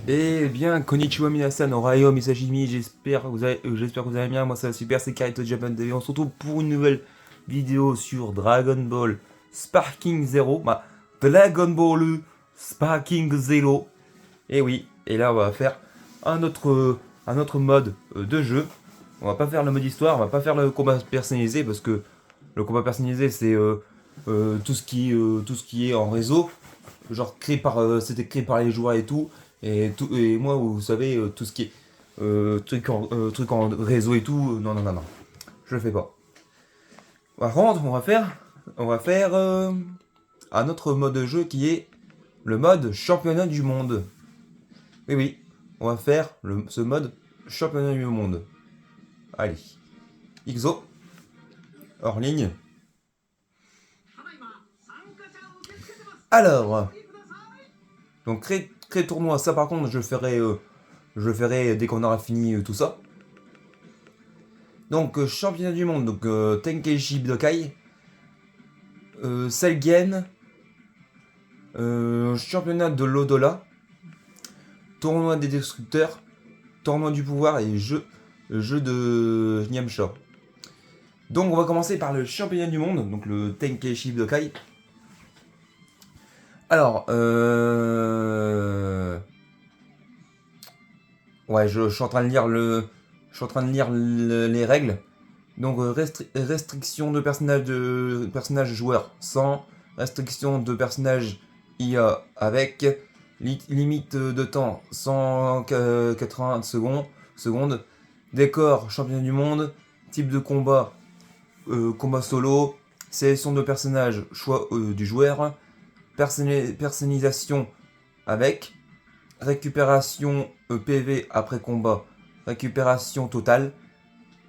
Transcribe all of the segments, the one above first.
Eh bien, konnichiwa minasan, ohayo misashimi, j'espère que vous allez bien, moi ça va super, c'est Kaito Japan TV, on se retrouve pour une nouvelle vidéo sur Dragon Ball Sparking Zero, Dragon Ball Sparking Zero, et oui, et là on va faire un autre mode de jeu, on va pas faire le mode histoire, on va pas faire le combat personnalisé, parce que le combat personnalisé c'est tout ce qui est en réseau, genre c'était créé par les joueurs et moi vous savez tout ce qui est truc en réseau et tout, non non non non, je le fais pas. Par contre on va faire un autre mode de jeu qui est le mode championnat du monde. Oui oui, on va faire ce mode championnat du monde. Allez, XO hors ligne. Alors, donc créer tournoi, ça par contre je le ferai dès qu'on aura fini tout ça. Donc championnat du monde, donc Tenkaichi Budokai, Selgen, championnat de l'Odola, tournoi des destructeurs, tournoi du pouvoir et jeu de Nyamsha. Donc on va commencer par le championnat du monde, donc le Tenkaichi Budokai. Alors, ouais, je suis en train de lire les règles. Donc restriction de personnages joueurs sans, restriction de personnages IA avec, limite de temps 180 secondes, décor championnat du monde, type de combat combat solo, sélection de personnages choix du joueur, personnalisation avec, récupération PV après combat, récupération totale,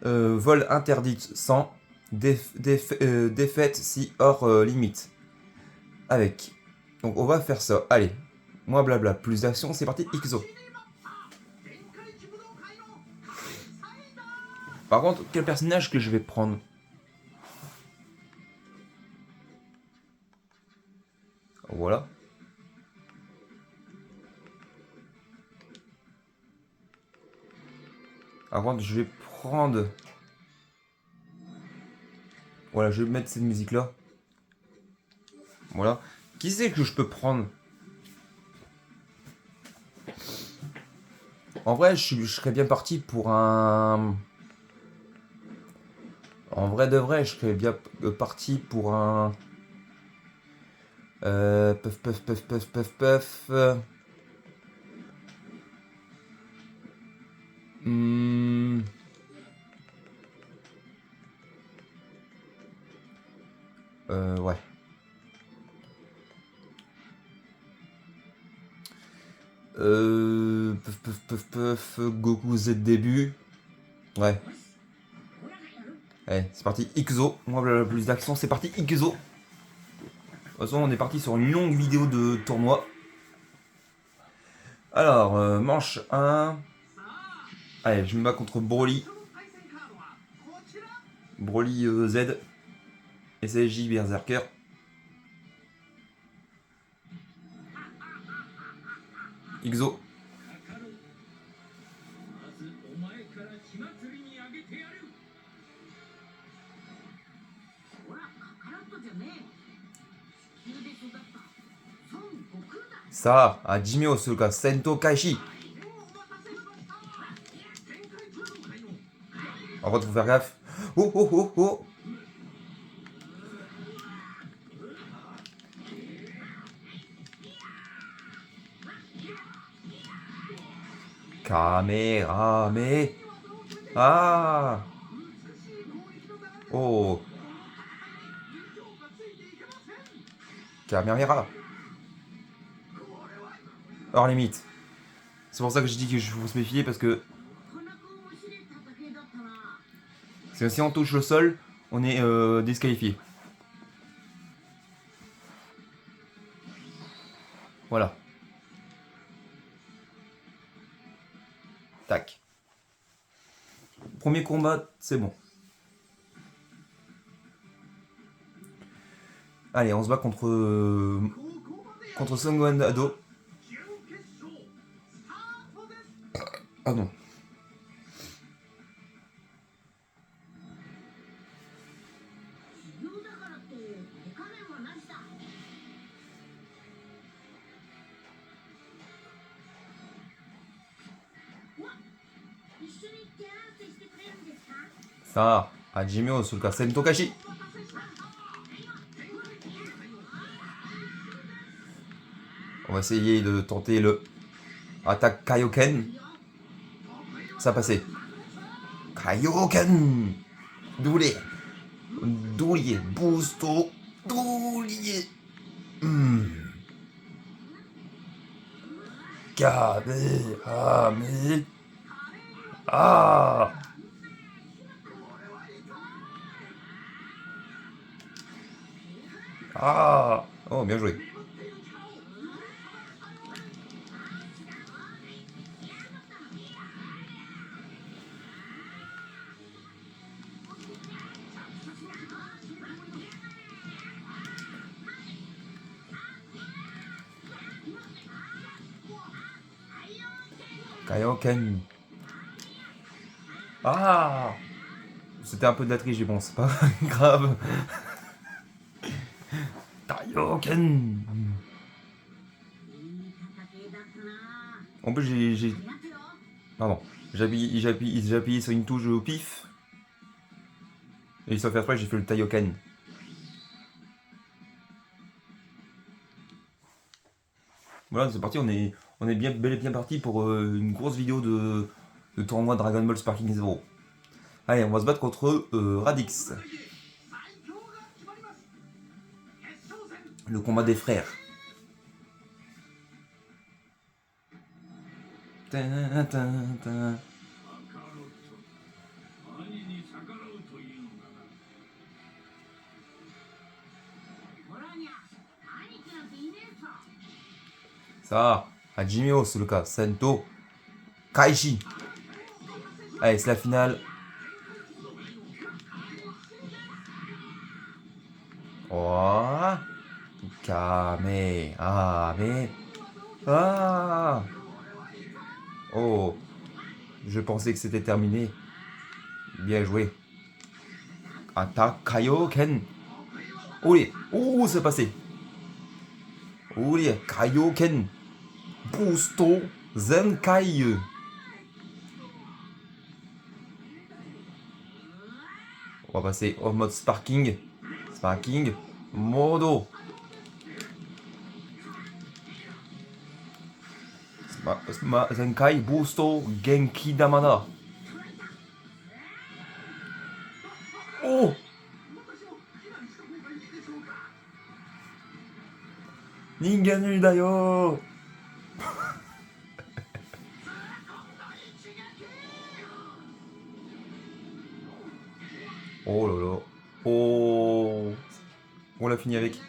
vol interdite sans, défaite si hors limite. Avec. Donc on va faire ça. Allez, moi blabla, plus d'action, c'est parti, XO. Par contre, quel personnage que je vais prendre? Voilà. Par contre, je vais prendre... Voilà, je vais mettre cette musique là. Voilà. Qui c'est que je peux prendre? En vrai, je serais bien parti pour un... En vrai de vrai, je serais bien parti pour un... Puff, puff, puff, puff, puff, puff. Hmm. Ouais. Puff, puff, puff, puff. Goku Z début. Ouais. Allez, c'est parti. XO. Moi, plus d'action, c'est parti. XO. De toute façon, on est parti sur une longue vidéo de tournoi. Alors, manche 1. Allez, je me bats contre Broly. Broly Z. SSJ Berserker. XO. Ça, à Jimio, ce cas, Sento Kaishi. En fait, faut faire gaffe. Oh oh oh oh. Kamerame. Ah. Oh. Kamehameha. Hors limite. C'est pour ça que je dis que je faut se méfier parce que si on touche le sol, on est disqualifié. Voilà. Tac. Premier combat, c'est bon. Allez, on se bat contre Sangohan Ado. Ah non. Ça, Hajimeをするか、戦闘開始。On va essayer de tenter le attaque Kaioken. Ça a passé. Kaioken. Doulier. Doulier. Boosto. Doulier. Kamehameha. Ah. Ah. Oh, bien joué. Kaioken. Ah. C'était un peu de la triche, bon, c'est pas grave. Kaioken. En plus, j'ai... Pardon. J'ai appuyé sur une touche au pif. Et sans faire exprès, j'ai fait le Taioken. Voilà, c'est parti, on est bien, bel et bien parti pour une grosse vidéo de tournoi Dragon Ball Sparking Zero. Allez, on va se battre contre Radix. Le combat des frères. Ça, Hajime o c'est le cas. Sento Kaishi. Allez, c'est la finale. Oh. Kamehame. Ah. Oh. Je pensais que c'était terminé. Bien joué. Attaque Kaioken. Oui. Oh, c'est passé. Oui, Kaioken. Boosto Zenkai. On va passer au mode Sparking. Sparking. Modo. Zenkai Boosto Genki Damada. Oh. Ninganu da yo. Oh là là. Oh. On l'a fini avec.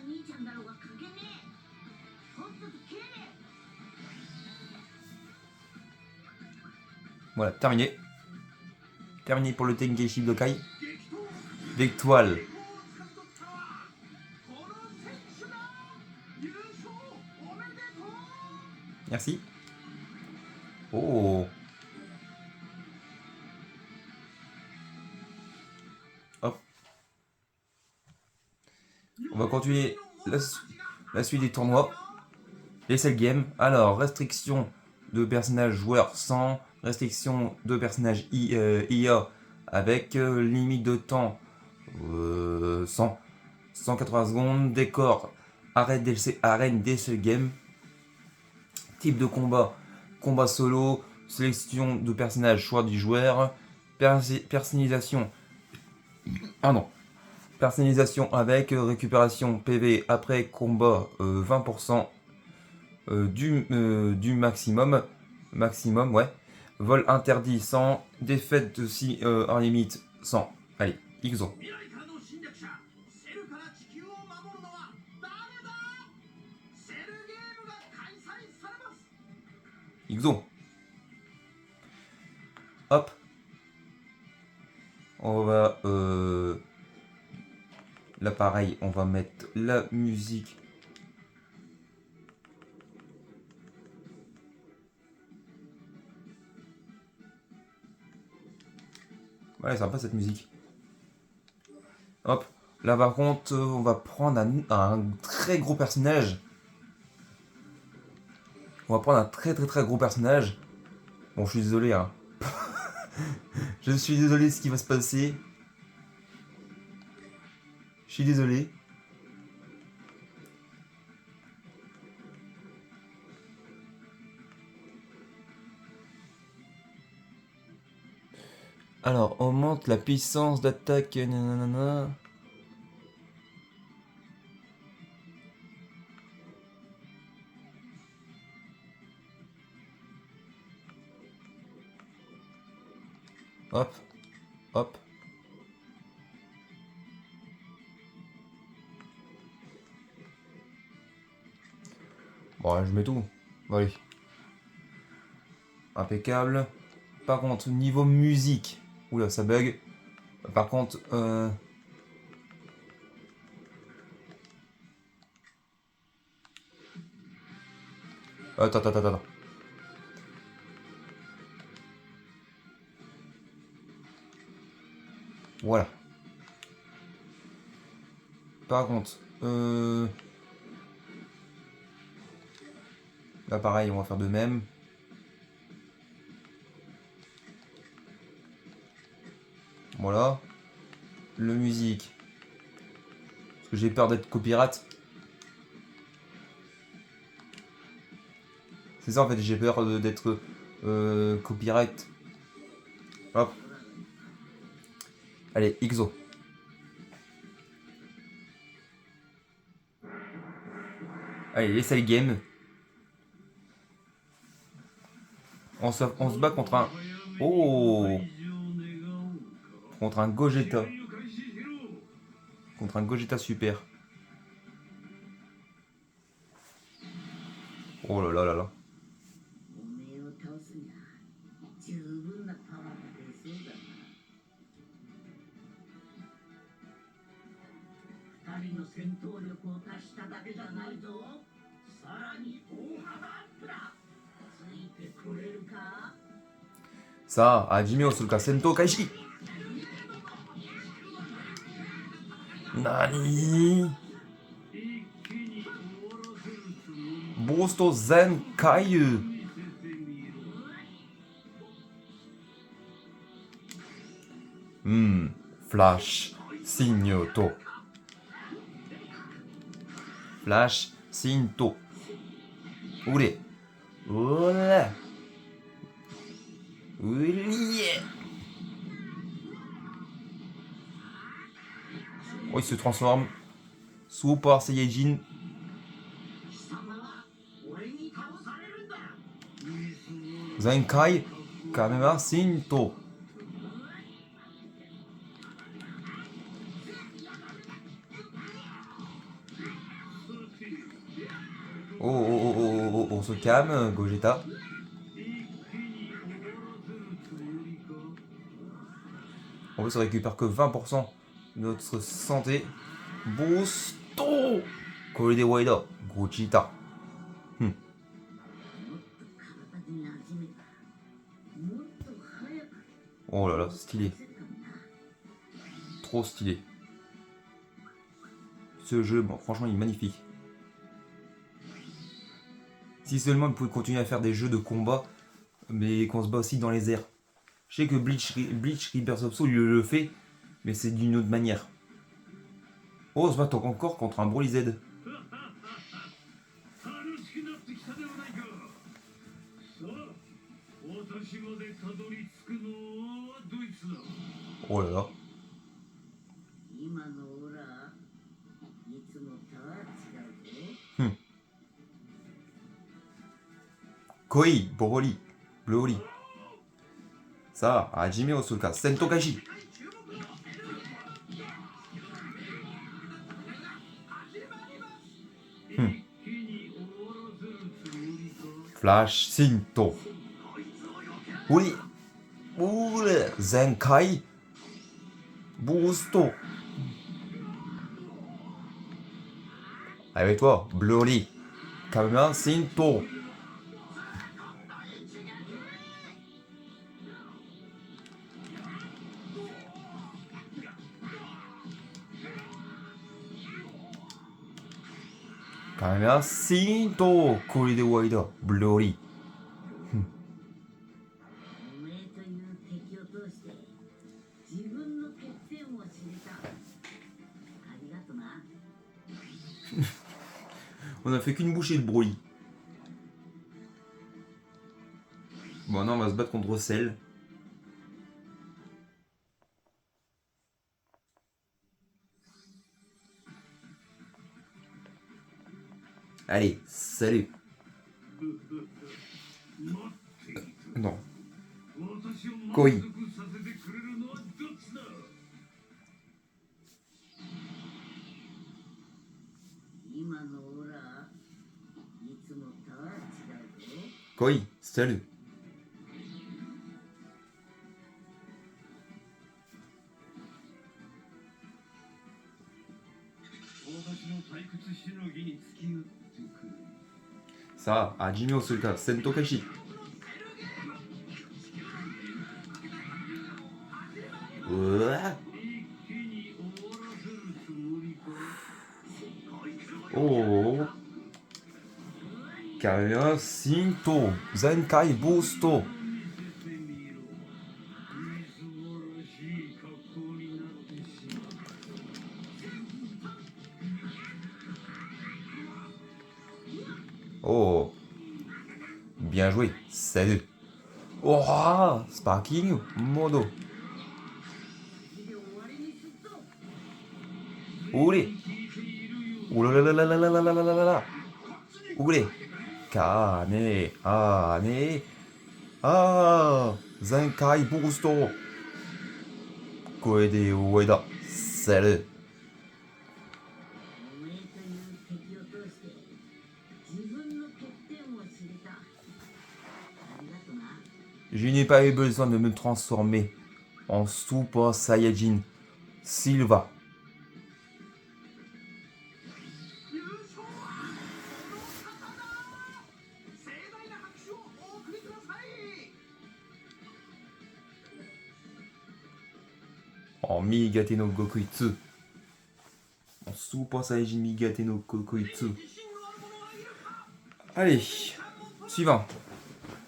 Voilà, terminé. Terminé pour le Tenkaichi Budokai. Victoire. Merci. Oh. Hop. On va continuer la suite des tournois. Les cell games. Alors, restriction de personnages joueurs 100. Restriction de personnages IA avec limite de temps 100. 180 secondes. Décor. Arène des cell games. Type de combat. Combat solo. Sélection de personnages, choix du joueur. Personnalisation. Pardon. Personnalisation avec récupération PV après combat 20% du maximum. Maximum, ouais. Vol interdit 100. Défaite aussi en limite 100. Allez, Ixo. Ixo. Hop. On va... là pareil, on va mettre la musique. Ouais, c'est sympa cette musique. Hop. Là, par contre, on va prendre un très gros personnage. On va prendre un très gros personnage. Bon, je suis désolé, hein. Je suis désolé de ce qui va se passer. Je suis désolé. Alors, augmente la puissance d'attaque. Nanana. Hop. Hop. Bon, je mets tout. Bon, allez. Impeccable. Par contre, niveau musique. Oula, ça bug. Par contre, attends. Voilà. Par contre, là pareil, on va faire de même. Voilà. Le musique. Parce que j'ai peur d'être copyright. C'est ça en fait, j'ai peur d'être copyright. Hop. Allez, XO. Allez, essaye game. On se bat contre un... Oh! Contre un Gogeta. Contre un Gogeta super. Oh là là là là. Ça, Hajime Osuruka Sento Kaishi. Nani? Boost Zen Kaiyu. Flash Signoto. Flash Sinto. Oulé. Oula. Oulié. Oh, il se transforme. Super Saiyajin. Zenkai Kamema Sinto. Oh, on se calme, Gogeta. En plus, on récupère que 20% de notre santé. Boosto Kore de Waida Gogeta. Oh là là, stylé. Trop stylé. Ce jeu, bon, franchement, il est magnifique. Si seulement on pouvait continuer à faire des jeux de combat, mais qu'on se bat aussi dans les airs. Je sais que Bleach Rebirth of Soul le fait, mais c'est d'une autre manière. Oh, on se bat encore contre un Broly Z. Oh là là. Koi, Broly, Broly. Ça, Hajime Osuruka, Sento Kaishi. Flash Sinto. Oui. Oule, Zenkai. Boosto. Avec toi, Broly. Kamema Sinto. カメラシーンとこれで終わりだ。ブロリー。おめえという敵を通して自分の欠点を知れた。ありがとな。On a fait qu'une bouchée de Broly. Bon, non, on va se battre contre Cell. Allez, salut. Non. Koi. 今のオーラいつもとは違うぞ。Koi, salut. さあ、味見をするか、戦闘開始。うわおお。カメラシンと全開ブースト。Oh, bien joué, salut. Oh, Sparking, modo. Oulé. Oulala. Oulé. Kane, ane. Ah, Zenkai Boosto. Koede Ueda, salut. おめえという敵を通して自分の欠点を知れた。ありがとな。Je n'ai pas eu besoin de me transformer en Super Saiyajin Silva. En Migate no Gokuitsu. En Super Saiyajin Migate no Gokuitsu. Allez, suivant.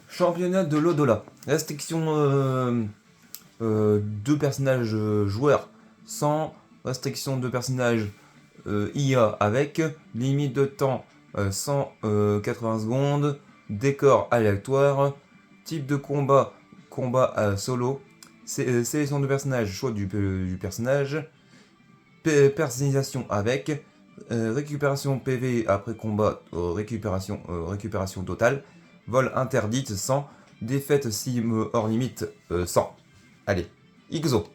Championnat de l'Odola. Restriction 2 personnages joueurs sans. Restriction de personnages IA avec. Limite de temps 180 secondes. Décor aléatoire. Type de combat. Combat solo. Sélection de personnages. Choix du personnage. Personnalisation avec. Récupération PV après combat. Récupération totale. Vol interdite 100. Défaite si hors limite 100. Allez, Ixo.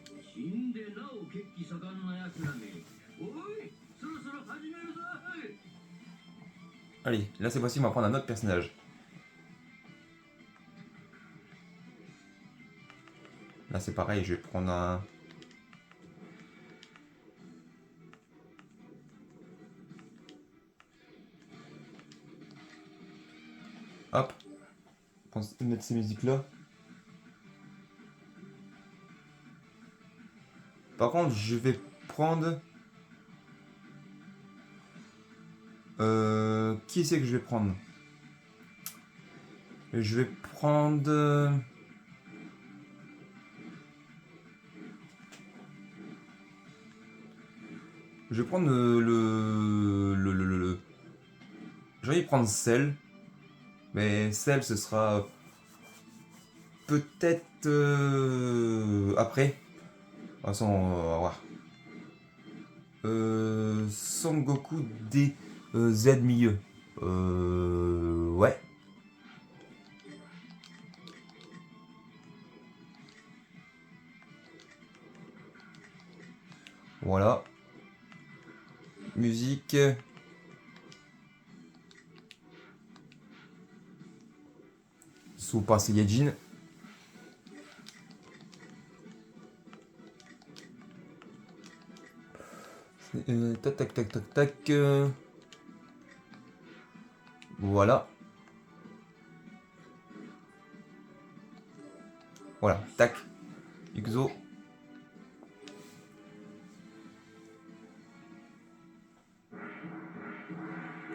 Allez, là cette fois-ci on va prendre un autre personnage. Là c'est pareil, je vais prendre un... Hop. On va mettre ces musiques là. Par contre, je vais prendre... qui c'est que je vais prendre? Je vais prendre... Je vais prendre le... J'ai envie de prendre Cell. Mais Cell, ce sera... Peut-être... après. De toute façon, on va voir. Son Goku D Z milieu. Ouais. Voilà. Musique. Super Saiyajin. Tac tac tac tac tac. Voilà. Voilà, tac. Ixo.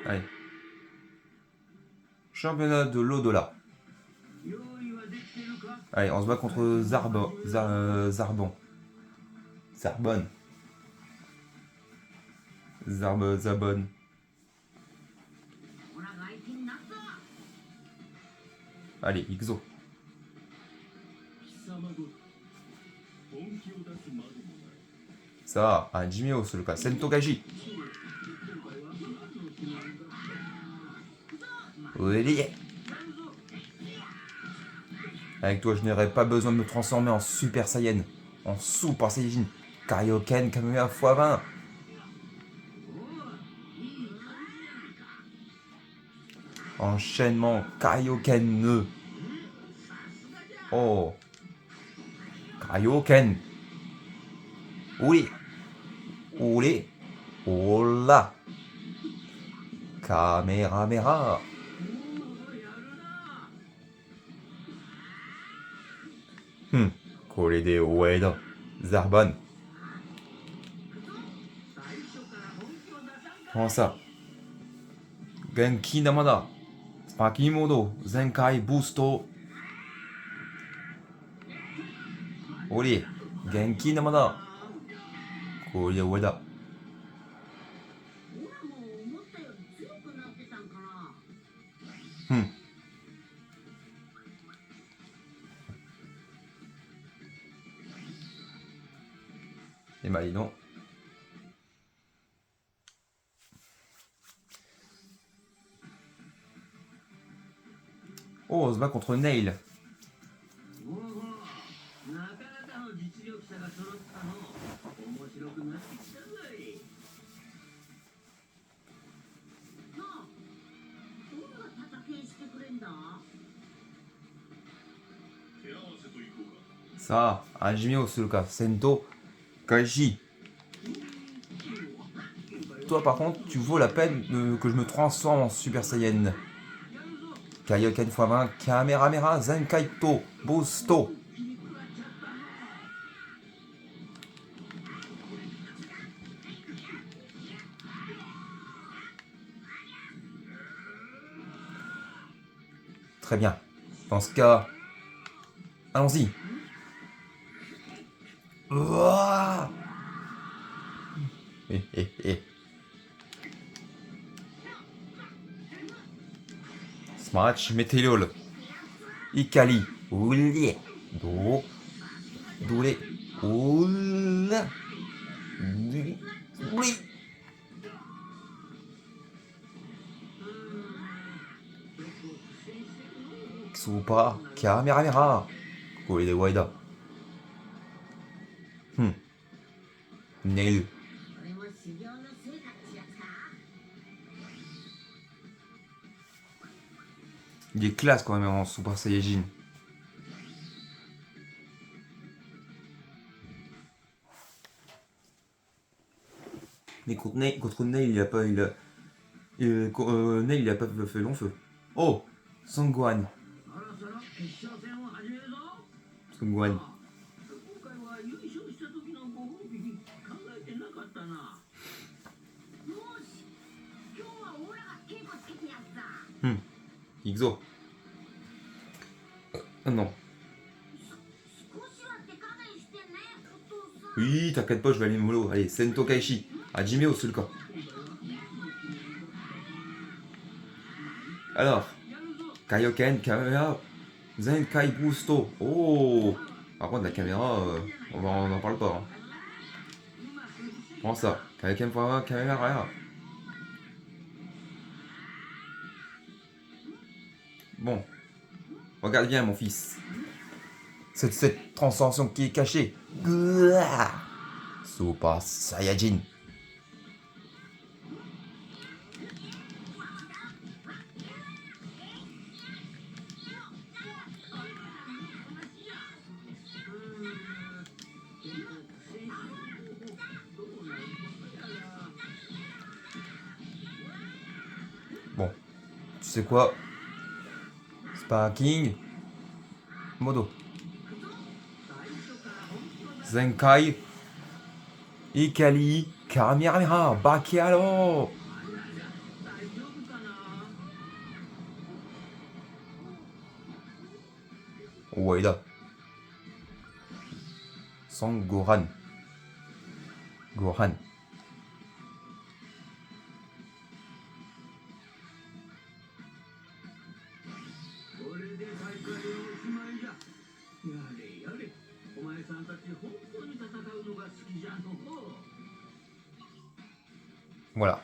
Allez. championnat de l'au-delà. Allez, on se bat contre Zarbon. Zarbon. Zabon. Allez, Ixo. Ça, un Jimeo sur le cas. Sentogaji. Oui. Avec toi, je n'aurais pas besoin de me transformer en Super Saiyan. En Super Saiyajin. Kaioken Kamehameha x20. Enchaînement Kaioken ne. Oh. Kaioken. Oui. Oulé. Ola. Kamehameha. Kore de Ueda. Zarbon. Prends ça. Genki Namada. Sparking Modo. Zenkai Boosto. Olé. Genki Namada. Kore de Ueda. Et bah dis donc. Oh, on se bat contre Nail. Ça, un Jimio sur le cas. Sento Kaiji. Toi par contre, tu vaux la peine que je me transforme en Super Saiyan. Kaioken x20, Kamehameha, Zenkaito, Boosto. Très bien. Dans ce cas, allons-y. Ouah. Smash Meteor. Ikali. Ouli. Do. Doulé. Oula. Oui. Super Kamehameha. Kore de Ueda. Nail. Il est classe quand même en Super Saiyajin. Mais contre Nail, il a pas. Nail, il a pas fait long feu. Oh, Sangwan. Sangwan. Ixo. Non. Oui, t'inquiète pas, je vais aller mollo. Allez, Sento Kaishi. Hajime sur le cas. Alors, Kaioken, Kamehameha, Zenkai Boosto. Oh. Par contre, la caméra, on en parle pas. Hein. Prends ça. Kaioken x20, Kamehameha. Bon. Regarde bien, mon fils. Cette transformation qui est cachée. Super Saiyajin. Bon. Tu sais quoi? Sparking. Modo. Zenkai. Ikali. Kamehameha. Bakialo. Waïda. Sans Gohan. Gohan. Voilà.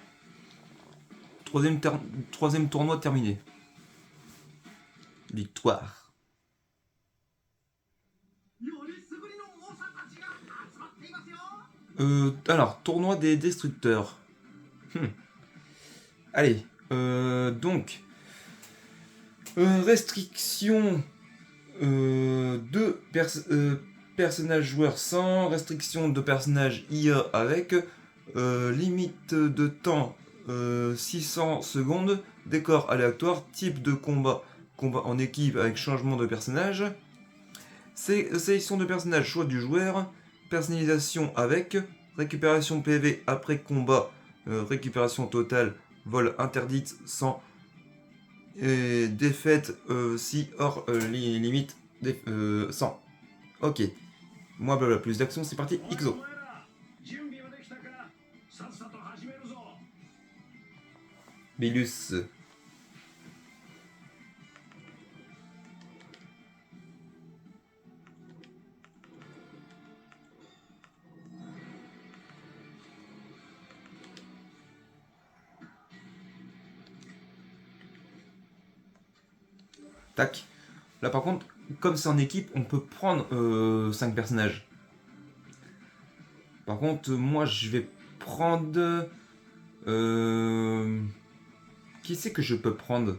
Troisième tournoi terminé. Victoire. Alors, tournoi des destructeurs. Allez, donc, restriction de personnages joueurs sans, restriction de personnages IA avec, limite de temps 600 secondes, décor aléatoire, type de combat, combat en équipe avec changement de personnage, sélection de personnages, choix du joueur, personnalisation avec, récupération PV après combat, récupération totale, vol interdite sans défaite si hors limite sans. Ok. Moi blabla plus d'action, c'est parti, Ixo. Bilus. Tac. Là par contre, comme c'est en équipe, on peut prendre 5 personnages. Par contre, moi je vais prendre... Qui c'est que je peux prendre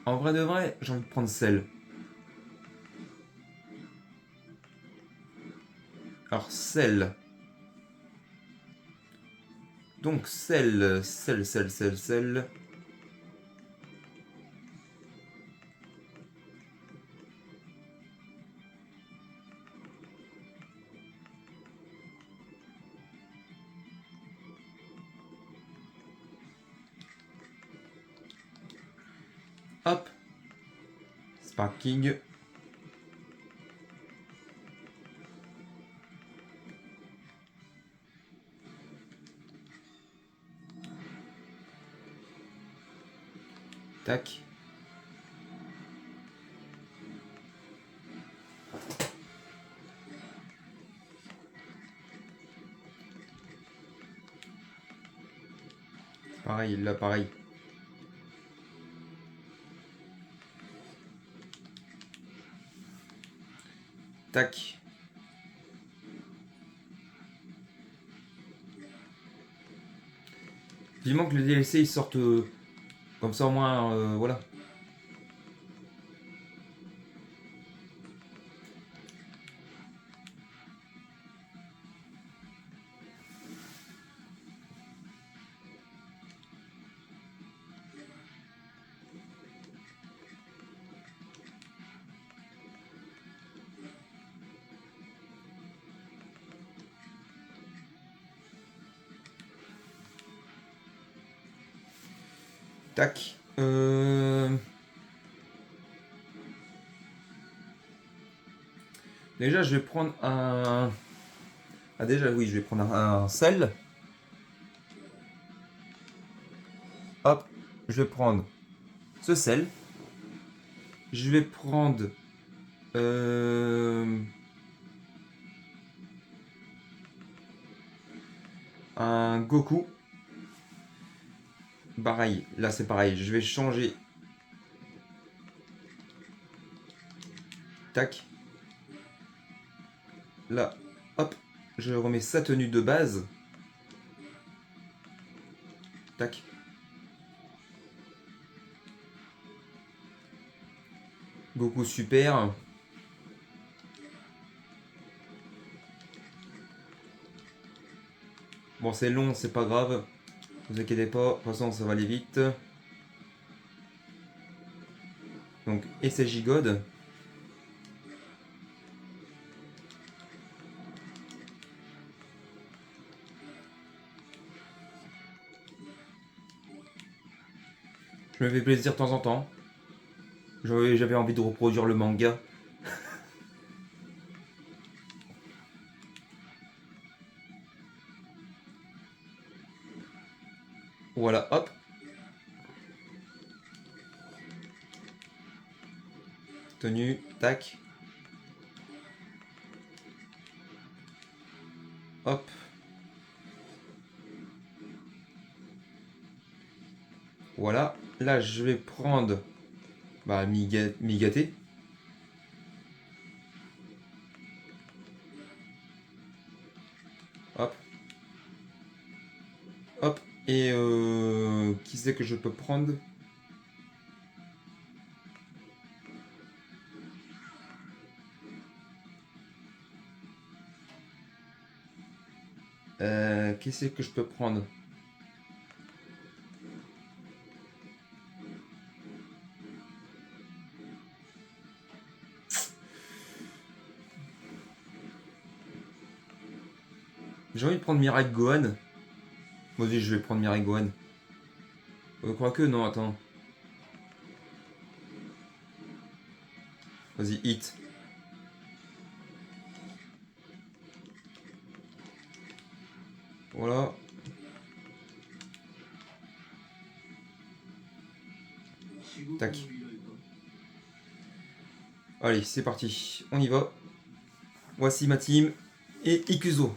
En vrai de vrai, j'ai envie de prendre Cell. Alors Cell. Donc Cell. Hop. Sparking. Tac. Pareil, là pareil. Tac. Vivement que le DLC il sorte comme ça au moins, voilà. Tac. Déjà, je vais prendre un... Ah déjà, oui, je vais prendre un sel. Hop, je vais prendre ce sel. Je vais prendre... un Goku. Pareil, là c'est pareil, je vais changer. Tac. Là, hop, je remets sa tenue de base. Tac. Goku super. Bon, c'est long, c'est pas grave. Vous inquiétez pas, de toute façon ça va aller vite. Donc, SSJ God. Je me fais plaisir de temps en temps. J'avais envie de reproduire le manga. Voilà, hop. Tenue, tac. Hop. Voilà. Là, je vais prendre Migaté. Hop. Hop. Et qui c'est que je peux prendre? Qui c'est que je peux prendre? J'ai envie de prendre Mirai Gohan. Moi aussi, je vais prendre Mirai Gohan. Quoique, non, attends. Vas-y, hit. Voilà. Tac. Allez, c'est parti. On y va. Voici ma team. Et Ikuzo.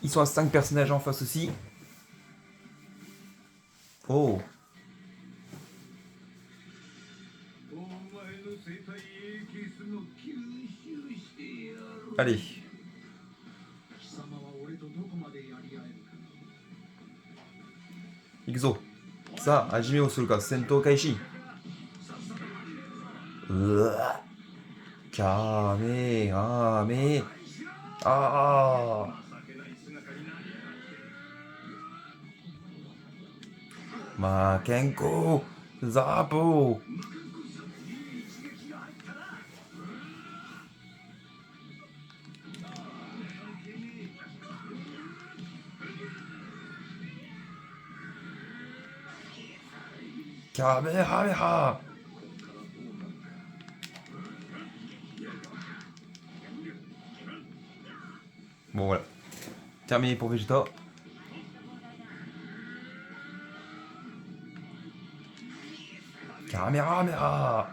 Ils sont à 5 personnages en face aussi. Oh. Allez. Ikuzo. Ça, Hajime Osuruka, Sento Kaishi. Kamehame. Ah. Makenko. Zapo. Kamehameha. Bon voilà. Terminé pour Vegeta. Kamehameha.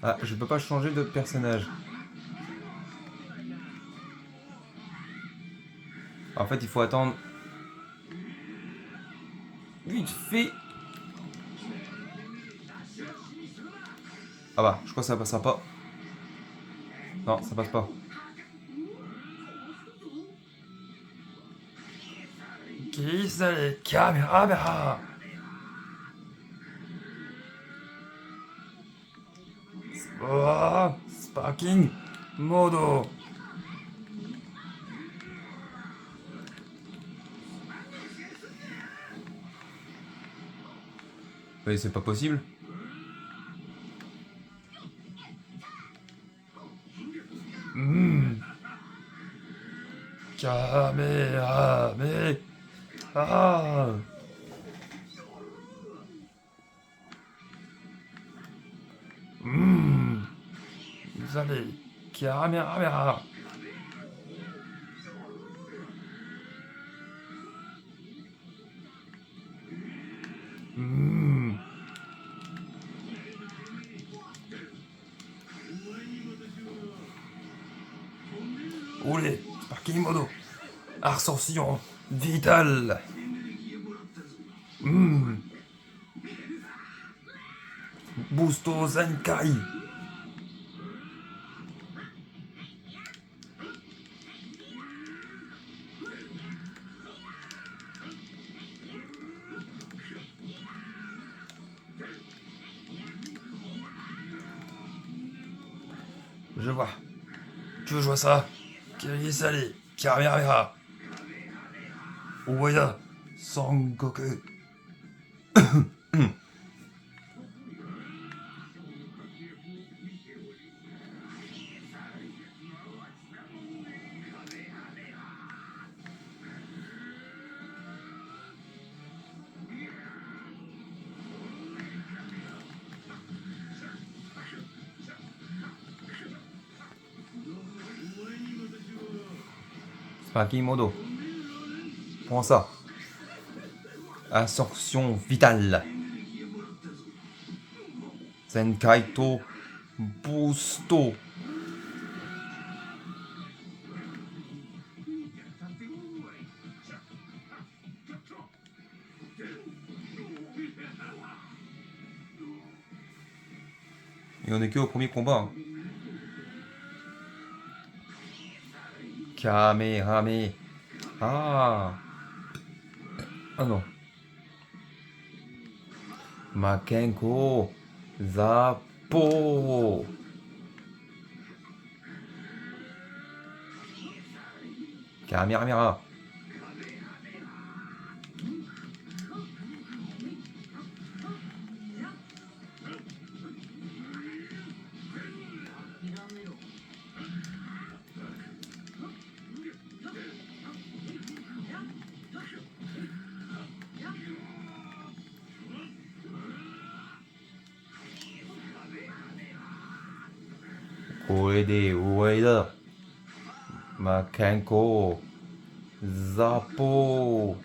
Ah, je peux pas changer de personnage. En fait, il faut attendre. Vite fait. Ah bah, je crois que ça passera pas. Non, ça passe pas. Qui c'est? Kamehameha. Oh, Sparking Modo. Mais c'est pas possible. Kamehameha. Ah. Vous allez. Kamehameha. Olé, Sparking Modo. Ascension vitale. Busto Zenkai. Je vois. Tu veux jouer ça? Kirisali, Kamehameha. Oya, Sangoku. Sparking Modo. Prends ça. Ascension vitale. Zenkaito Boosto. Et on est que au premier combat. Hein. Kamehame. Ah. Ah non. Makenko. Zappo. Kamehameha. Oede, Ueda. Makenko. Zappo.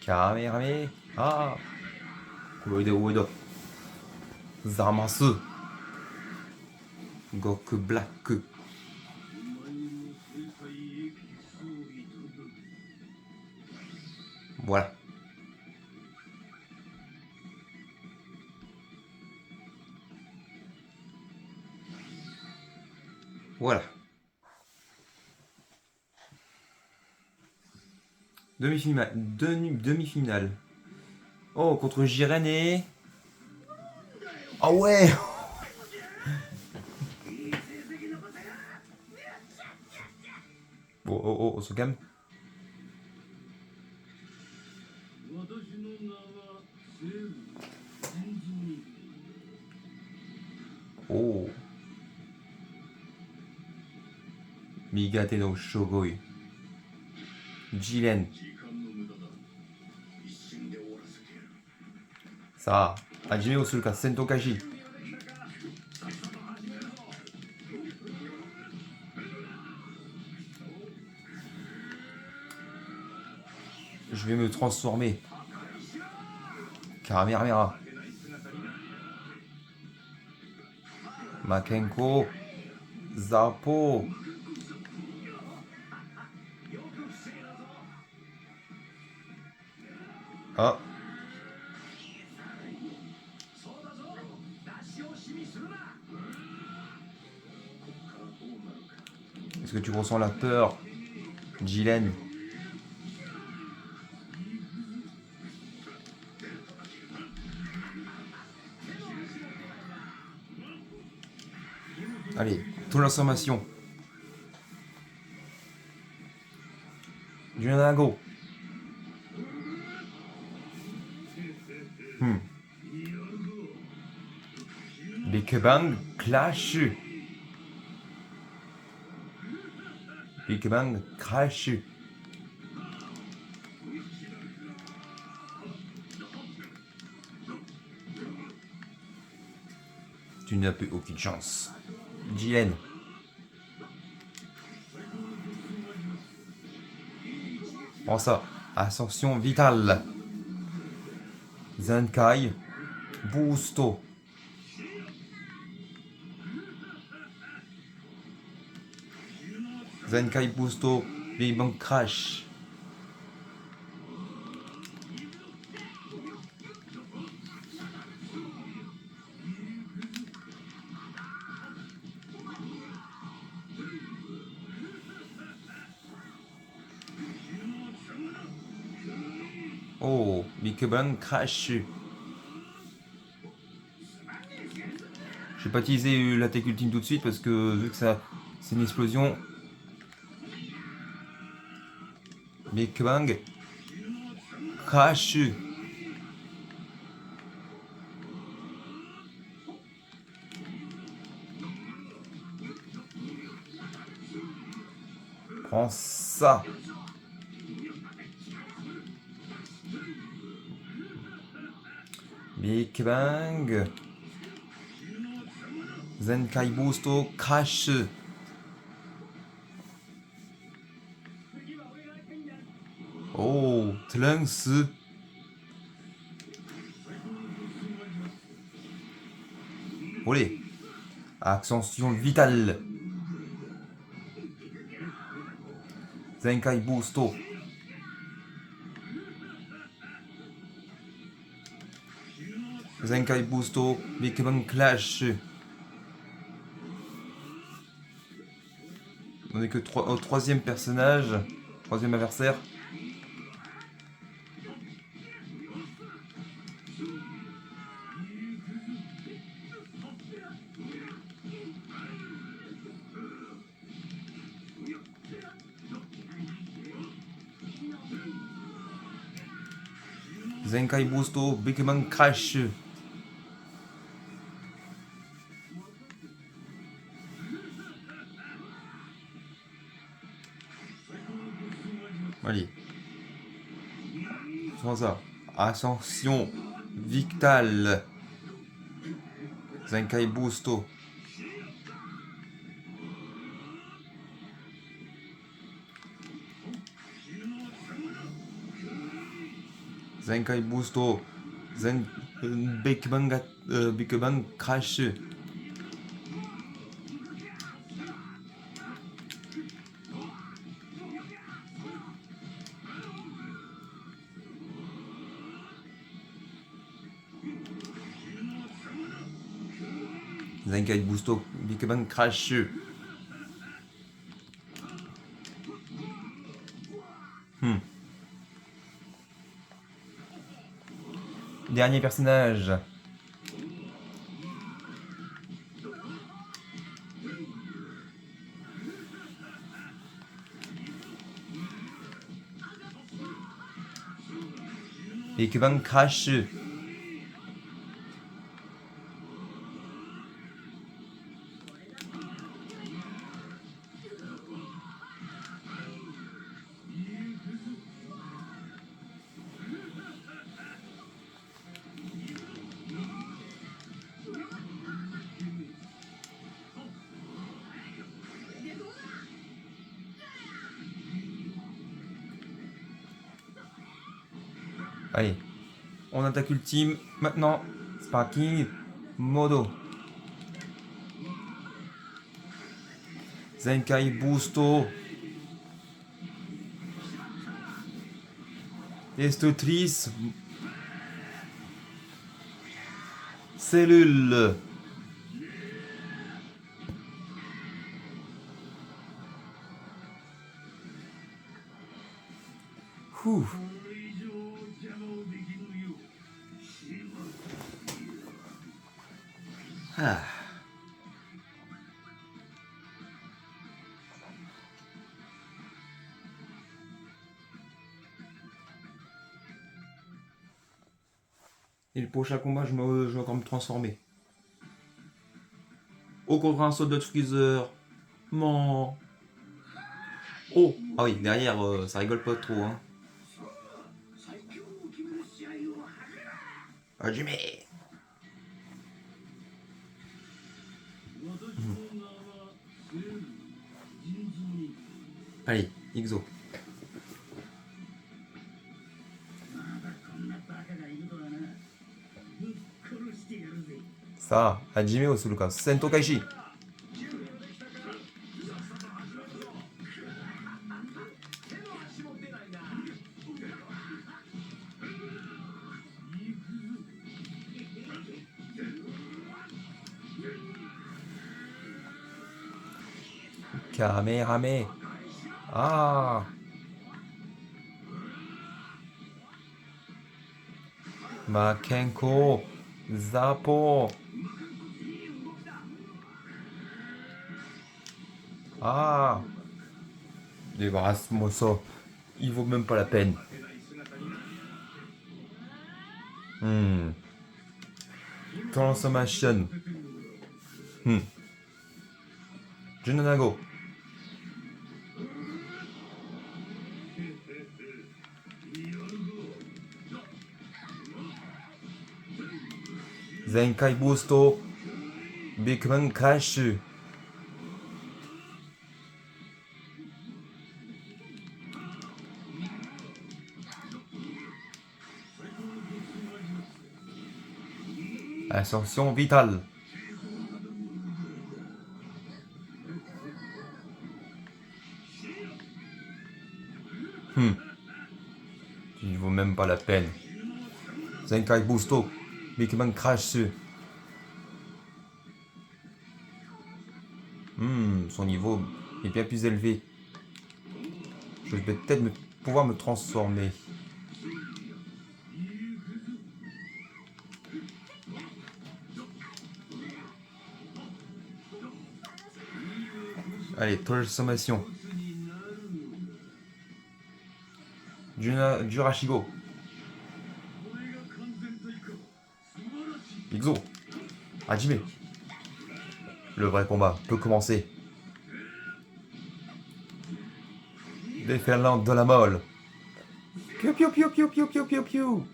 Kamehame. Ah. Oede, Ueda. Zamasu. Goku Black. Voilà. Voilà. Demi-finale. Demi-finale. Oh, contre Jiren et... Ah ouais. Bon, oh, on se calme. Oh. Migate no Shogoi. Jiren. Ça, Hajimeをするか戦闘開始。Je vais me transformer. Kamehameha. Makenko. Zappo. Ah. Est-ce que tu ressens la peur, Jiren? Allez, toute l'information. Junago. Big Bang Clash. Big Bang Crash. Tu n'as plus aucune chance. Jiren. Prends ça. Ascension vitale. Zenkai. Boosto. Zenkai Boosto. Big Bang Crash. Oh, Big Bang Crash. vais pas utiliser la tech ultime tout de suite parce que vu que ça c'est une explosion. Big Bang. Crash. Prends ça. Big Bang. Zenkai Boosto Crash. Oh, Trunks. Olé. Ascension vitale. Zenkai Boosto. Zenkai Boosto. Big Bang Clash. On n'est que au troisième personnage. Troisième adversaire. Zenkai Boosto, Big Bang Crash. Allez. Sans ça. Ascension Victale. Zenkai Boosto. Zenkai Boosto. Big Bang Crash. Zenkai Boosto, Big Bang Crash. Dernier personnage. Big Bang Crash. Allez, on attaque ultime. Maintenant, Sparking, Modo. Zenkai Boosto. Destructrice. Cellule. Ouh. Ah. Et le prochain combat, je vais encore me transformer. Oh, contre un soldat de Freezer. Non. Oh. Ah oui, derrière, ça rigole pas trop, hein. Hajime. Allez, Ixo. Ça, Hajime au Suluka. Sento Kaishi. Kamehameha. Ah. Makenko. Zappo. Ah, débarrasse-moi ça. Il vaut même pas la peine. Transformation. Junanago. Zenkai Boosto. Bigman Crash. Ascension vitale. Il vaut même pas la peine. Zenkai Boosto. Bigman Crash. Son niveau est bien plus élevé. Je vais peut-être pouvoir me transformer. Allez, transformation. Jurashigo. Ixo. Hajime. Le vrai combat peut commencer. Déferlante de la molle. Piu piu piu piu piu piu piu piu.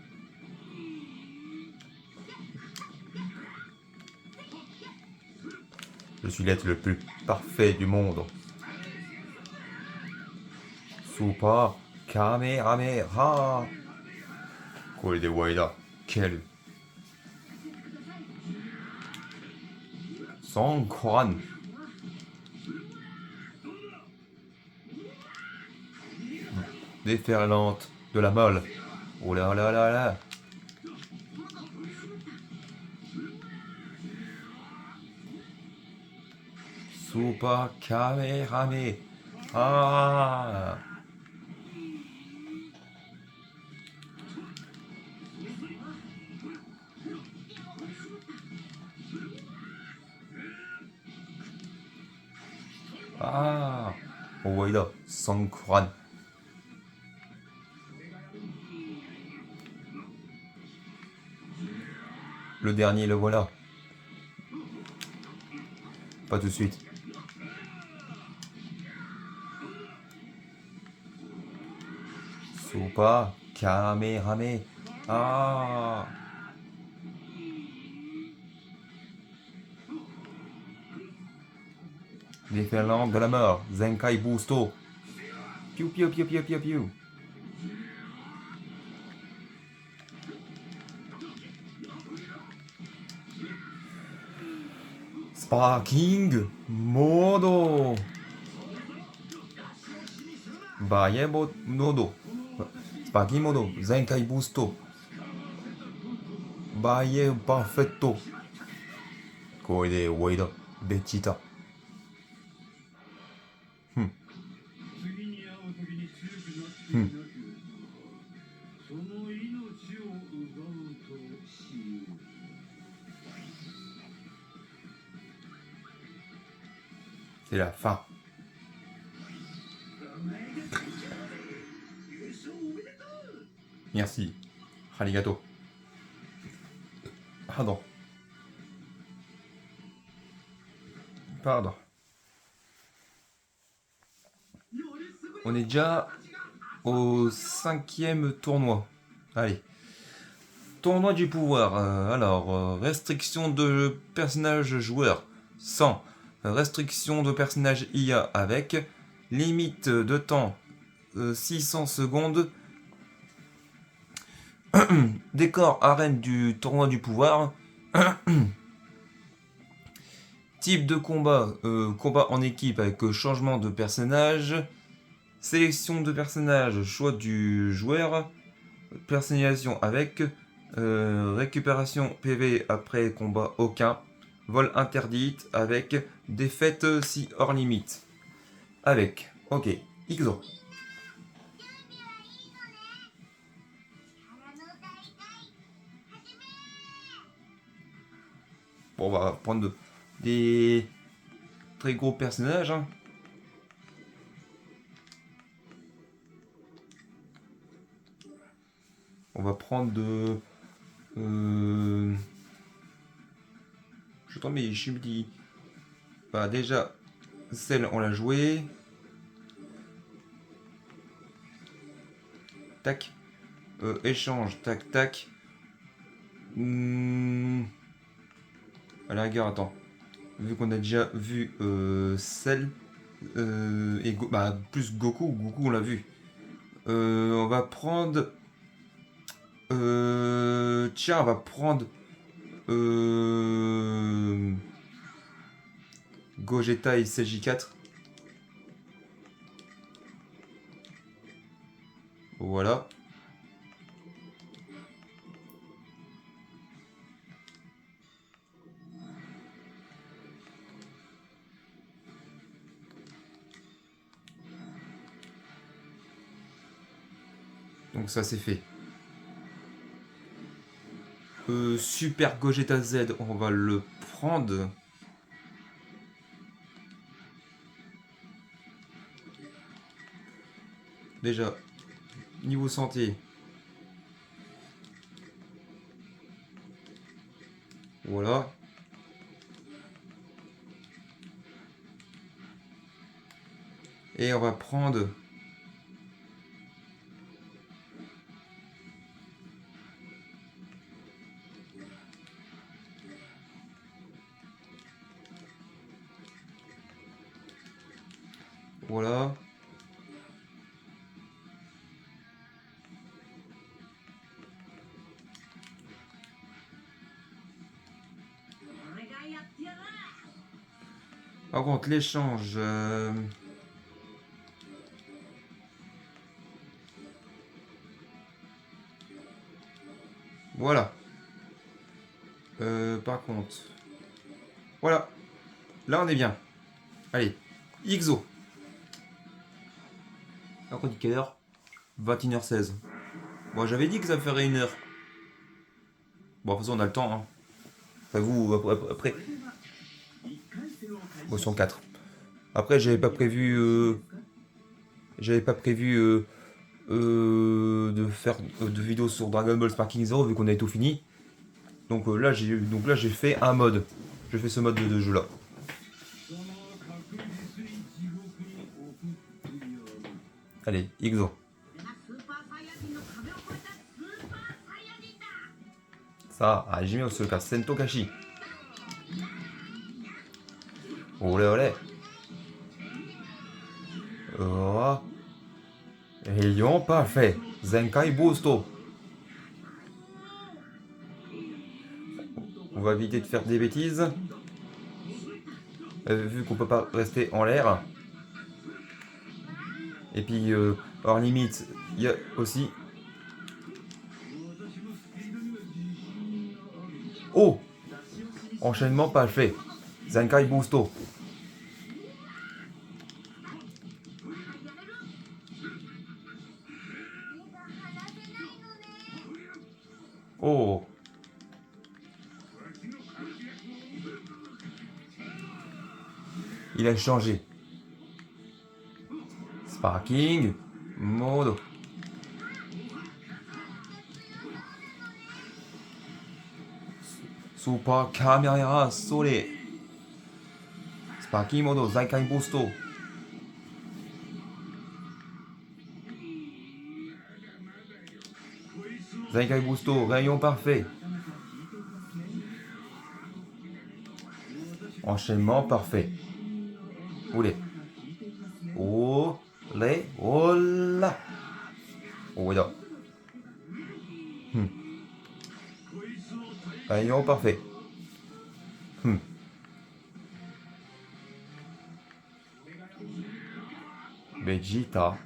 Je suis l'être le plus parfait du monde. Super Kamehameha. Kore de waida. Quel. Son Koran. Déferlante de la molle. Oh là là là là. Super Kamehameha. Ah. Ah. Waida. Son Koran. Le dernier, le voilà. Pas tout de suite. Super Kamehameha. Ah. Déferlante de la mort. Zenkai Boosto. Piu piu piu piu piu piu. Sparking Modo. Baie Modo. Sparking Modo. Zenkai Boosto. Baie Perfetto. Kore de waida. Vegeta. 次に会う時に強くなっていなく、その命を奪うとしよう。C'est la fin. Merci. Arigato. Pardon. Pardon. On est déjà au 5e tournoi. Allez. Tournoi du pouvoir. Restriction de personnages joueurs. 100. Restriction de personnages IA avec. Limite de temps 600 secondes. Décor arène du tournoi du pouvoir. Type de combat. Combat en équipe avec changement de personnage. Sélection de personnages, choix du joueur, personnalisation avec, récupération PV après combat aucun, vol interdite avec, défaite si hors limite. Avec, ok, Ixo. Bon, on va prendre des très gros personnages. Hein. On va prendre de... Je tombe, mais je me dis... Bah déjà, celle, on l'a joué. Tac. Échange, tac, tac. À la rigueur, attends. Vu qu'on a déjà vu celle... bah, plus Goku, Goku on l'a vu. On va prendre... tiens, on va prendre... Gogeta et CJ4. Voilà. Donc ça c'est fait. Super Gogeta Z, on va le prendre. Déjà, niveau santé. Voilà. Et on va prendre... Voilà. Par contre, l'échange... Voilà. Par contre... Voilà. Là, on est bien. Allez. XO. Alors, on dit quelle heure? 21h16. Bon, j'avais dit que ça ferait 1 heure. Bon, de toute façon, on a le temps. Hein. Enfin, vous, après... Bon, ils sont 4. Après, j'avais pas prévu... de faire de vidéos sur Dragon Ball Sparking Zero vu qu'on avait tout fini. Donc là j'ai fait un mode. Je fais ce mode de jeu là. Allez, XO. Ça, Hajime Osuka, Sento Kashi. Olé olé. Oh. Rayon parfait. Zenkai Boosto. On va éviter de faire des bêtises. Vu qu'on peut pas rester en l'air. Et puis, hors limite, il y a aussi... Oh! Enchaînement parfait. Zenkai Boosto. Oh! Il a changé. Sparking Modo. Super Camera Sole. Sparking Modo Zenkai Boosto. Zenkai Boosto, rayon parfait. Enchaînement parfait. Oulé. Olé. Ola. Oula. Rayon parfait. Vegeta.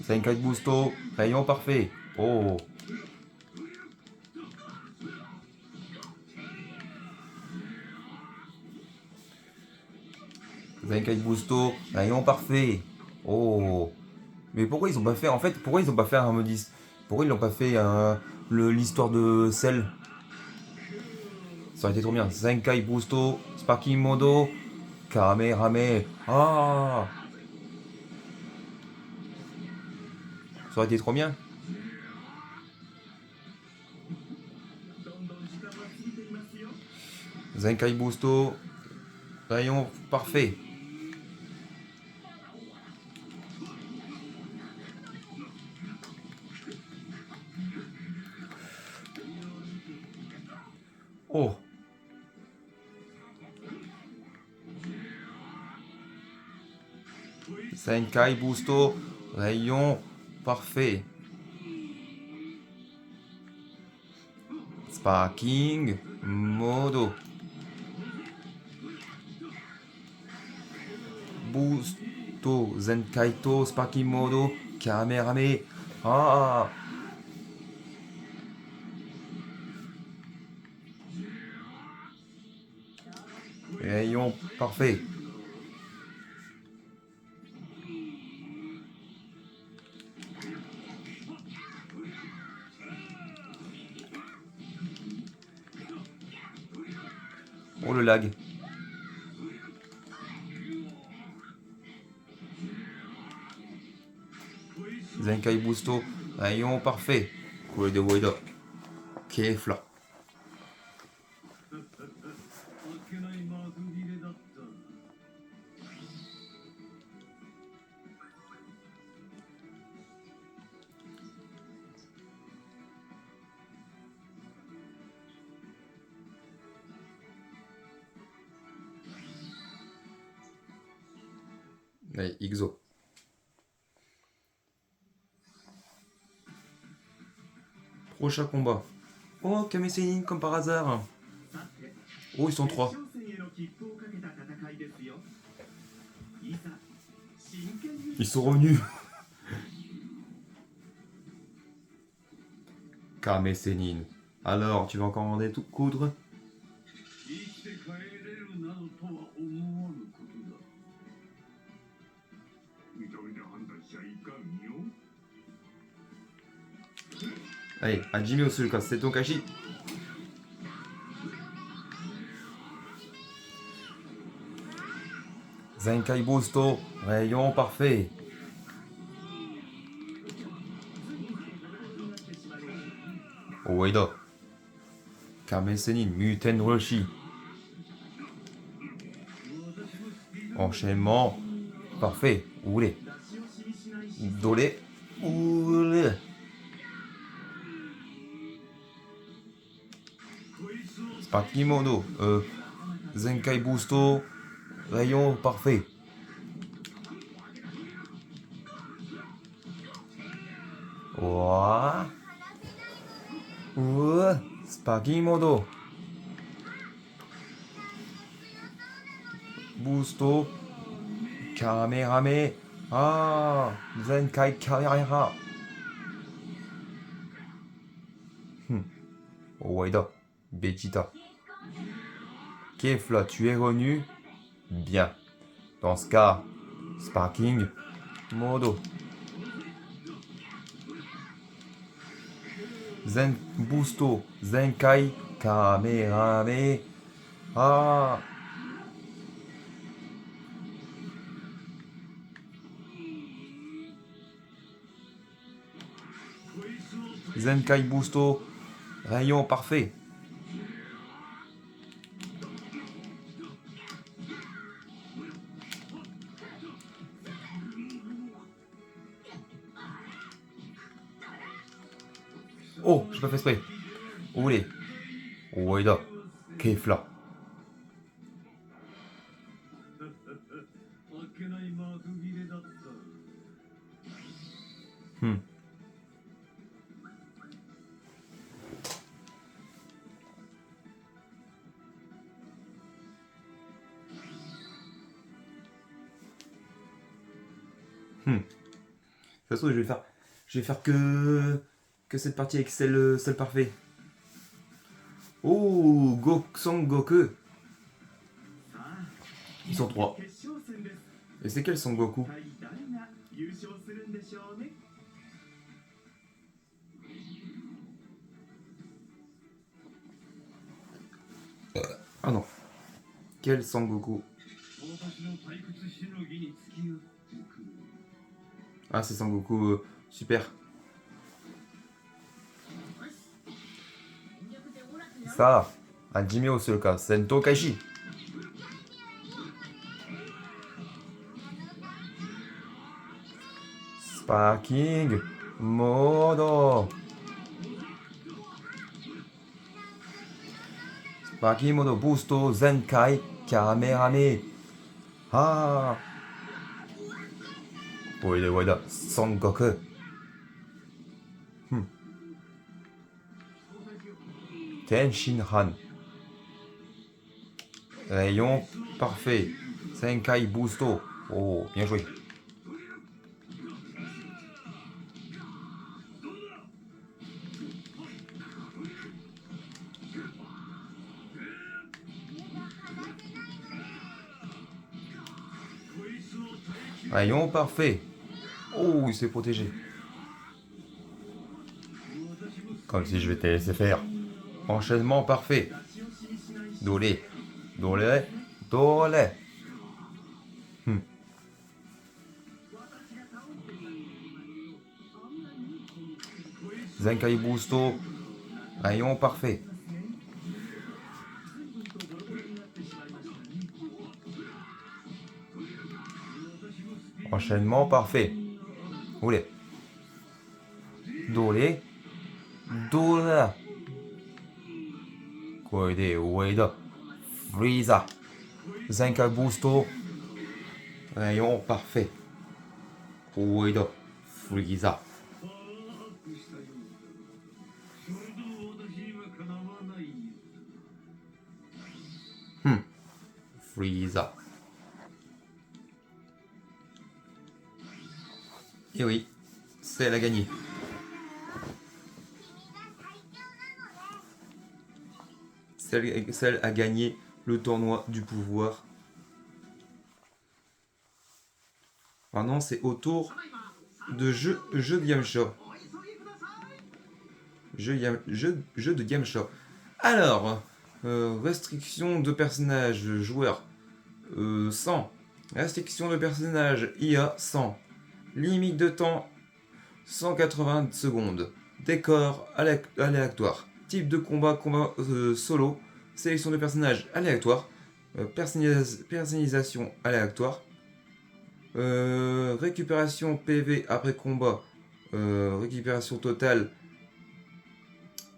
Zenkai Boosto, rayon parfait. Oh. Zenkai Boosto, rayon parfait. Oh. Mais pourquoi ils ont pas fait... En fait, pourquoi ils ont pas fait un modis? Pourquoi ils l'ont pas fait l'histoire de Cell? Ça aurait été trop bien. Zenkai Boosto, Sparking Modo, Kamehameha. Ah, ça aurait été trop bien. どんどん時間は過ぎていますよ。 Zenkai Boosto, rayon parfait. Oh. Zenkai Boosto, rayon parfait. Sparking Modo. Boosto, Zenkaito, Sparking Modo, Kamehameha. Ah. Rayon parfait. Oh le lag. Zenkai Boosto, rayon parfait. Cool de Voida. Kefla. あっけない幕切れだった。 Allez, Ixo. Prochain combat. Oh, Kame Sennin comme par hasard. さて Oh, ils sont 決 trois. 勝戦への切符をかけた戦いですよ。いざ真剣に Ils sont revenus. Kame Sennin. Alors, tu vas encore en découdre? 生きて帰れるなどとは思わぬことだ。見た目で判断しちゃいかんよ。 Allez, Hajime Osuruka, c'est ton Kashi. Zenkai Boosto, rayon parfait. Oida. Kame Sennin, Muten Roshi. Enchaînement parfait. Oulé. 出し惜しみしないし Dolé. Oulé. こいつを Sparking Modo. Zenkai Boosto, rayon parfait. Ouah. Ouah. Sparking Modo. Boosto. Kamehameha. Ah. Zenkai Kamehameha. Oida. Vegeta. Kefla, tu es revenu? Bien. Dans ce cas, Sparking Modo. Zen Boosto, Zenkai Kamehameha. Ah. Zenkai Boosto, rayon parfait. Oh, j'ai pas fait exprès. Oulé. Oida. Kefla. あっけない幕切れだった。 Hmm. De toute façon, je vais faire que cette partie avec celle parfait. Oh, Goksong Goku. さあ Ils sont trois. 決勝戦です。 Et c'est quel Son Goku? 一体誰が優勝するんでしょうね。 Et Ah non. Quel Sangoku? 私の退屈しのぎに付き合ってくる Ah, c'est Sangoku super. 全力でオラとやる Ça, Hajime au seul cas. Sento Kaishi. Sparking Modo. Sparking Modo Boosto Zenkai Kamehameha. Ah. Oida Oida Sangoku. Tenshin Han. Rayon parfait. Senkai Boosto. Oh, bien joué. Rayon parfait. Oh, il s'est protégé. Comme si je vais te laisser faire. Enchaînement parfait. Dolé. Dolé. Dolé. Zenkai Boosto. Rayon parfait. Enchaînement parfait. Oulé. Dolé. Dola. Koide Ueda. Frieza. Zenkai Boosto. Rayon parfait. Ueda. Frieza. それでも私にはかなわないよ Frieza. Et oui, c'est elle a gagné. Celle a gagné le tournoi du pouvoir. Maintenant, c'est au tour de jeu de Yamcha. Jeu de Yamcha. Alors, restriction de personnages, joueurs 100. Restriction de personnages, IA 100. Limite de temps 180 secondes. Décor aléatoire. Type de combat solo. Sélection de personnages aléatoire. Personnalisation aléatoire. Récupération PV après combat. Récupération totale.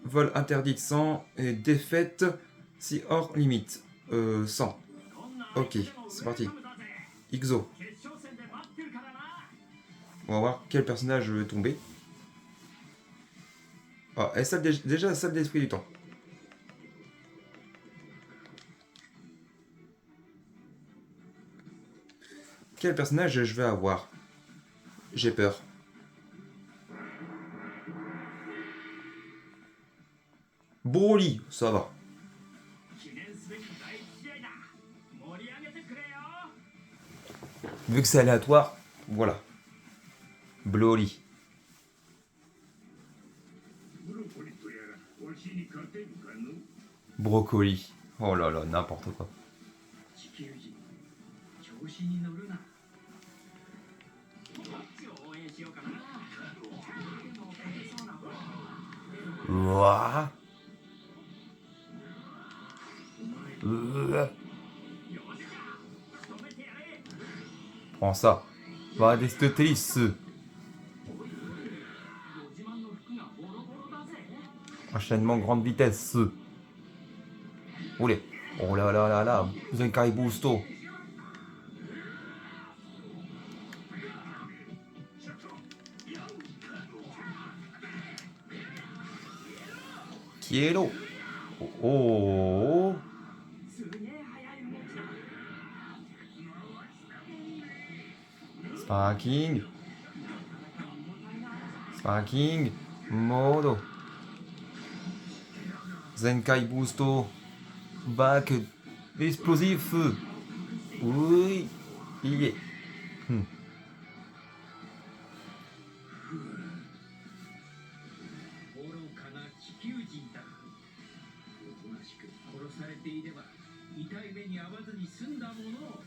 Vol interdit 100. Et défaite si hors limite 100. Ok, c'est parti. Ixo. On va voir quel personnage je vais tomber. Ah, elle salle déjà la salle d'esprit du temps. Quel personnage je vais avoir? J'ai peur. Broly, ça va. Vu que c'est aléatoire, voilà. Broly. ブロコリとやらわしに勝てるかの Brocoli. Oh là là, n'importe quoi. 地球人調子に乗るな Ouah. Prends ça. Va Aristotelis. Enchaînement grande vitesse. Oulé. Oh là là là là. Zenkai Boosto. Kielo. Oh, oh. Sparking. Sparking. Modo. Zenkai Boosto. Back. Explosif. Oui. Il est. 愚かな地球人だおとなしく殺されていれば痛い目に遭わずに済んだもの。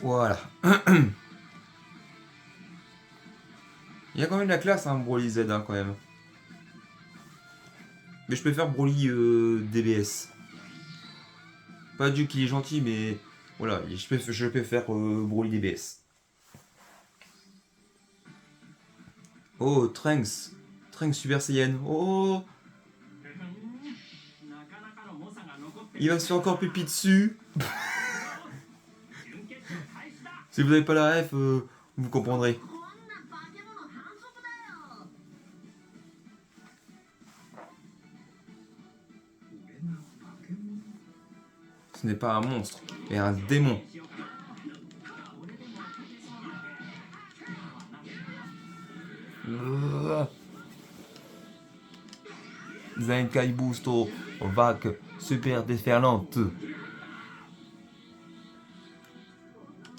Voilà. Il y a quand même de la classe, hein, Broly Z, hein, quand même. Mais je préfère Broly DBS. Pas Dieu qu'il est gentil, mais voilà, je préfère Broly DBS. Oh, Trunks. Trunks Super Saiyan. Oh, なかなかの猛者が残ってる。 il va se faire encore pipi dessus. 準決勝開始だ。 Si vous n'avez pas la ref, vous comprendrez. こんな化け物反則だよ。 俺が化け物。 Ce n'est pas un monstre, mais un démon. しようかな。俺でも勝てそうなんで。 Zenkai Boosto, vague super déferlante.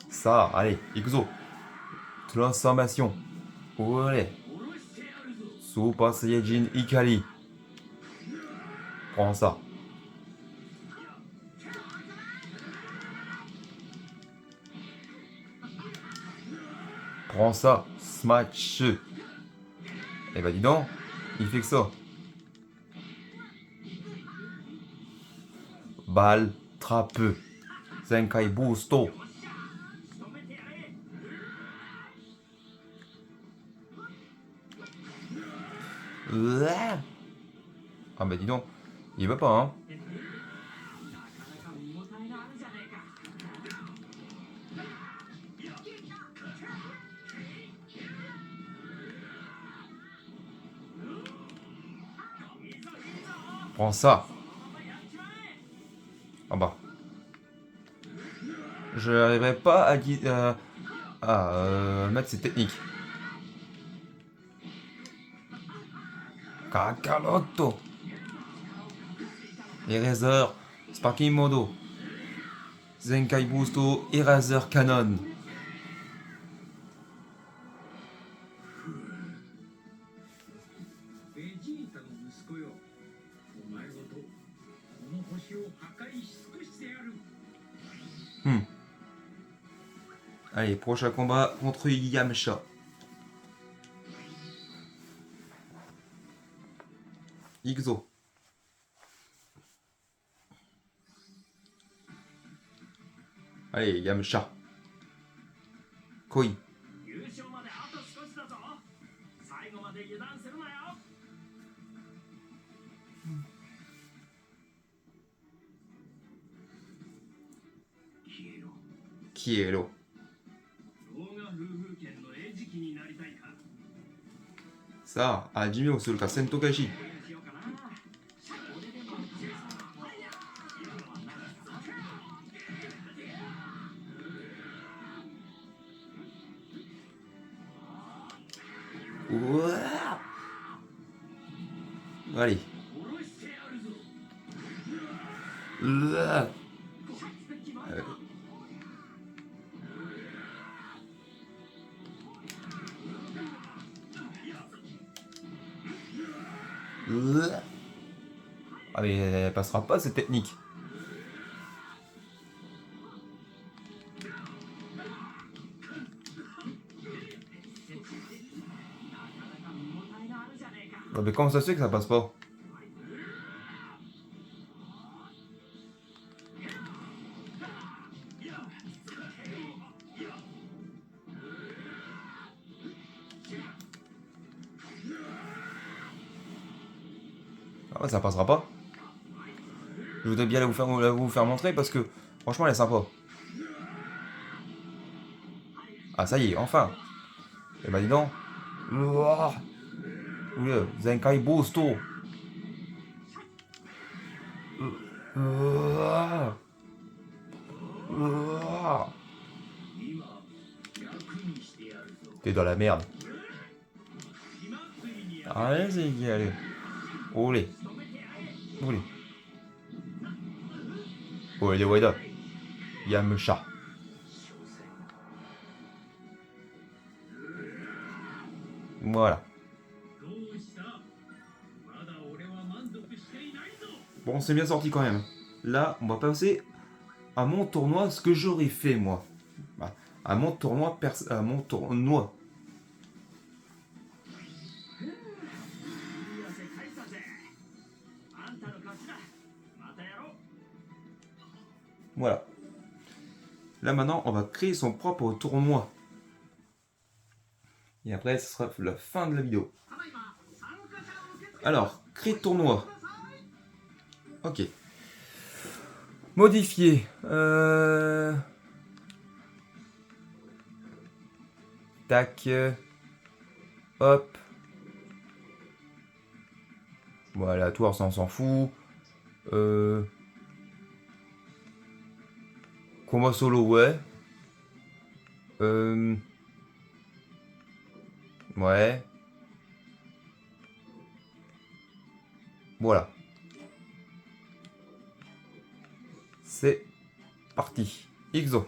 Ça, allez, Ikuzo. Transformation. Olé. 下ろしてやるぞ。 Super Saiyajin Ikari. Prends ça. Prends ça, Smash. Eh bah dis donc, il fait que ça. Balle, trappeux. Zenkai Boosto. 仕留めてやれ。 Ah bah dis donc, il va pas hein. なかなか見応えがあるじゃねえか。 Prends ça. Ah bah. Je n'arriverai pas à mettre ces techniques. Kakarotto. Eraser. Sparking Modo. Zenkai Boosto. Eraser Cannon. ベジータの息子よ。お前ごとこの星を破壊し尽くしてやる。 Allez, prochain combat contre Yamcha. Ixo. Allez, Yamcha. Koi. 優勝まであと少しだぞ。最後まで油断するなよ。 消えろ。 Kielo. 老眼夫婦権の餌食になりたいか。 Ça, Hajime ou Soluka Sentokashi. 応援しようかな。俺でも勝てそう。 Ouah. Allez. 下ろしてやるぞ。 Ouah. 決まった。 Ah mais elle passera pas cette technique. Ah, mais comment ça se fait que ça passe pas? Ah, ça passera pas. Je voudrais bien vous faire montrer parce que franchement elle est sympa. Ah ça y est, enfin. Et bah dis donc. Ouah. Oula, Zenkai Boosto. Ouah. Ouah. 今楽にしてやるぞ。 T'es dans la merde. 火祭りにやる。 Allez, c'est qui, allez. Olé. Olé. Olé de Weda. Yamcha. Voilà. どうした。まだ俺は満足していないぞ。Bon, c'est bien sorti quand même. Là, on va passer à mon tournoi, ce que j'aurais fait moi. Bah, à mon tournoi, à mon tournoi. いい汗かいたぜ。あんたの勝ちだ。またやろう。 Voilà. Là maintenant, on va créer son propre tournoi. Et après, ce sera la fin de la vidéo. Alors, créer tournoi. Ok. Modifier. Tac. Hop. Voilà, toi, ça on s'en fout. Combat solo, ouais. Ouais. Voilà. C'est parti. Ixo.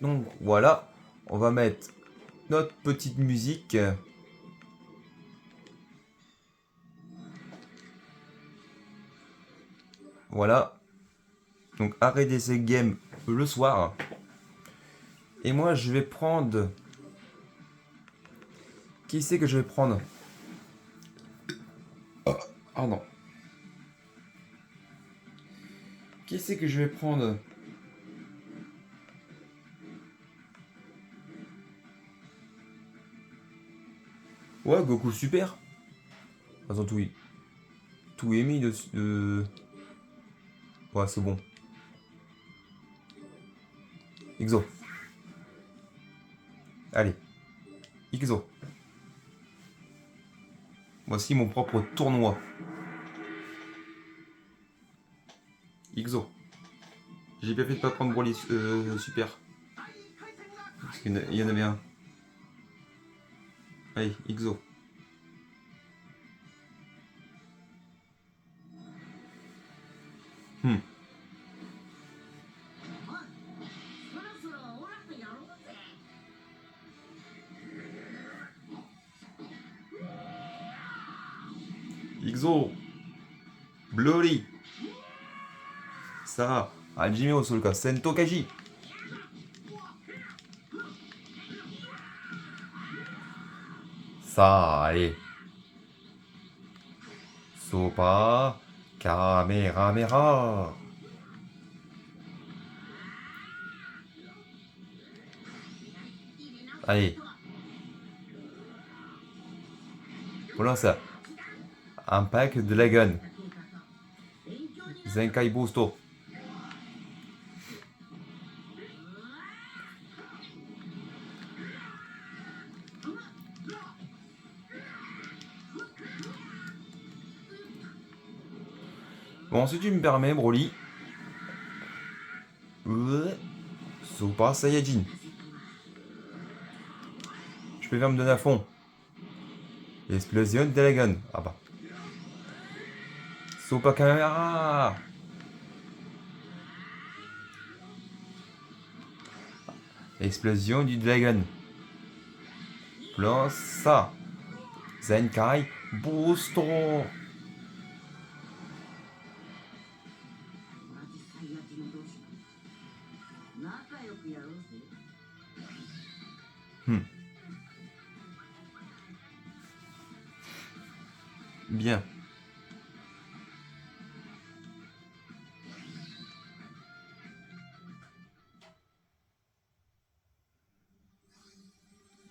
Donc voilà. On va mettre notre petite musique. Voilà. Donc arrêtez ces games le soir. Et moi je vais prendre... Qui c'est que je vais prendre? Oh, pardon. Qui c'est que je vais prendre? Ouais, Goku super. Attends, tout est mis de... Ouais, c'est bon. Ixo. Allez. Ixo. Voici mon propre tournoi. Ixo. J'ai bien fait de pas prendre Broly super. Parce qu'il y en avait un. Allez, Ixo. Hmm. そろそろオラとやろうぜ。 Ixo. Bloly. Ça. Hajime au Sulka. Sento Kaji. Ça, allez. Sopa. Kamehameha. Allez. Voilà ça. Impact de la gun. Zenkai Boosto. Bon, si tu me permets, Broly. Super Saiyajin. Je préfère me donner à fond. Explosion de la gun. Ah bah. Super Caméra. Explosion du dragon. Plan ça. Zenkai Boosto. 同じサイヤ人同士仲良くやろうぜ。 Bien.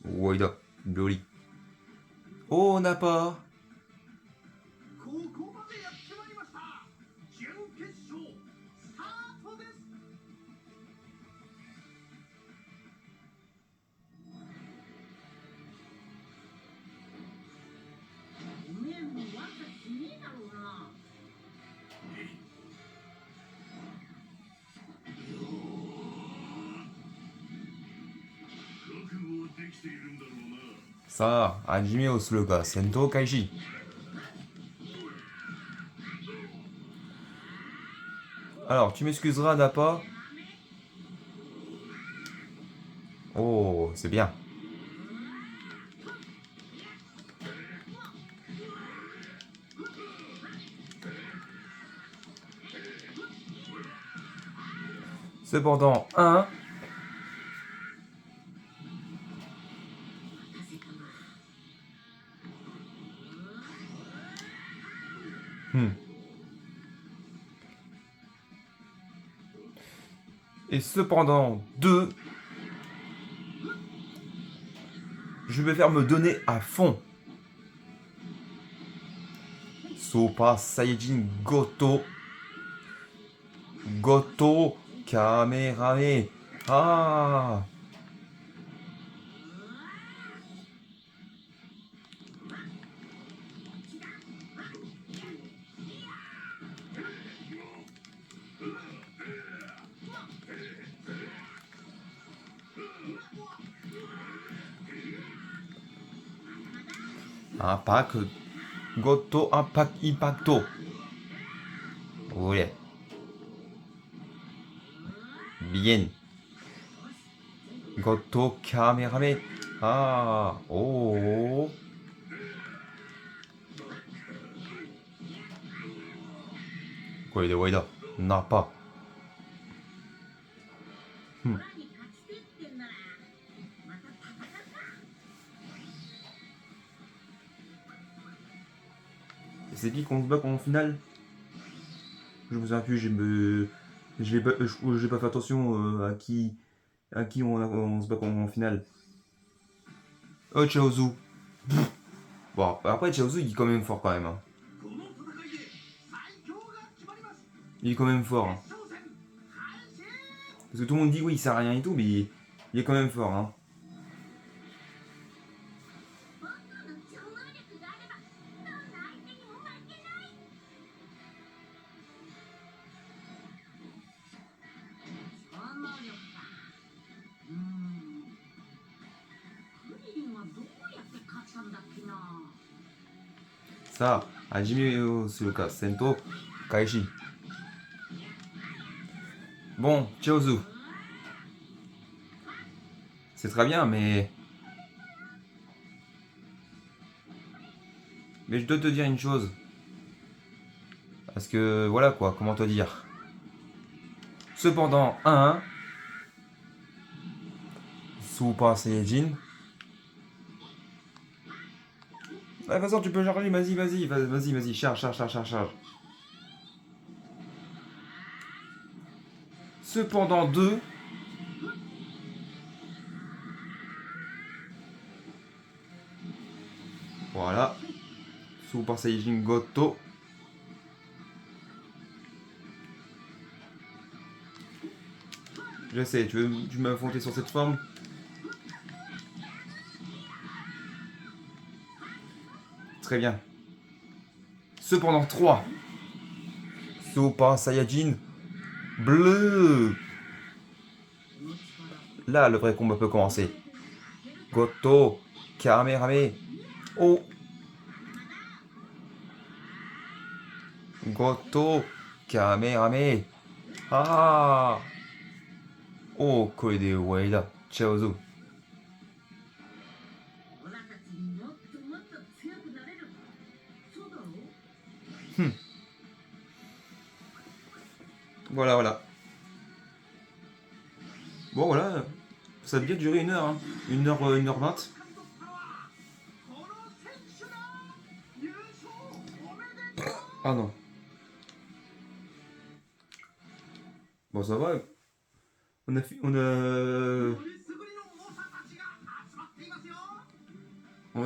Waida, Broly. Oh, on n'a pas. ここまでやってまいりました。準決勝スタートです。 おめえもワンサしねえだろうな。 覚悟はできているんだろうな。 Ça, Hajime au Sloka, Sento Kaiji. Alors, tu m'excuseras, Nappa. Oh, c'est bien. Cependant, 1. Et cependant, 2. Je vais faire me donner à fond. Super Saiyajin Goto. Goto Kamerame. Ah. Impact. Goto Impact Impacto. Oui. Bien. Goto Kamerame. Ah. Oh. Quoi de Waida? N'a pas. C'est qui qu'on se bat en finale? Je me souviens plus, j'ai pas fait attention à qui on se bat en finale. Oh, Chaozu. Bon, après Chaozu il est quand même fort quand même. Hein. Il est quand même fort. Hein. Parce que tout le monde dit oui il sert à rien et tout, mais il est quand même fort. Hein. Ça, Hajime Suruka Sento Kaishi. Bon, Chaozu. C'est très bien, mais je dois te dire une chose. Parce que, voilà quoi, comment te dire. Cependant, 1. Super Saiyajin. De toute façon, tu peux charger, vas-y, charge. Cependant, 2. Voilà. Super Saiyajin Goto. Je sais, tu m'as affronté sur cette forme. Très bien. Cependant, 3. Super Saiyajin bleu. Là, le vrai combat peut commencer. Goto Kamerame. Oh. Goto Kamerame. Ah. Oh, Koe de Waida. Chaozu. Voilà. Bon, voilà. Ça a bien duré 1 heure. Hein. 1h20. Ah non. Bon, ça va. On a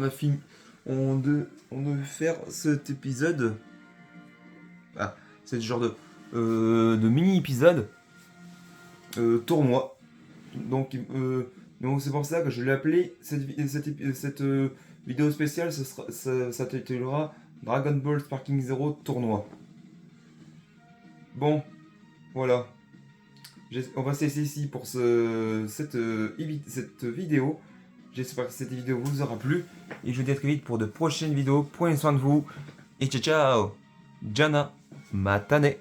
fini. On devait faire cet épisode. Ah, c'est ce genre de mini-épisode. Tournoi. Donc c'est pour ça que je l'ai appelé cette vidéo spéciale. Ça s'intitulera Dragon Ball Sparking Zero Tournoi. Bon, voilà. On va se laisser ici pour cette vidéo. J'espère que cette vidéo vous aura plu. Et je vous dis à très vite pour de prochaines vidéos. Prenez soin de vous. Et ciao ciao. Jana Matane.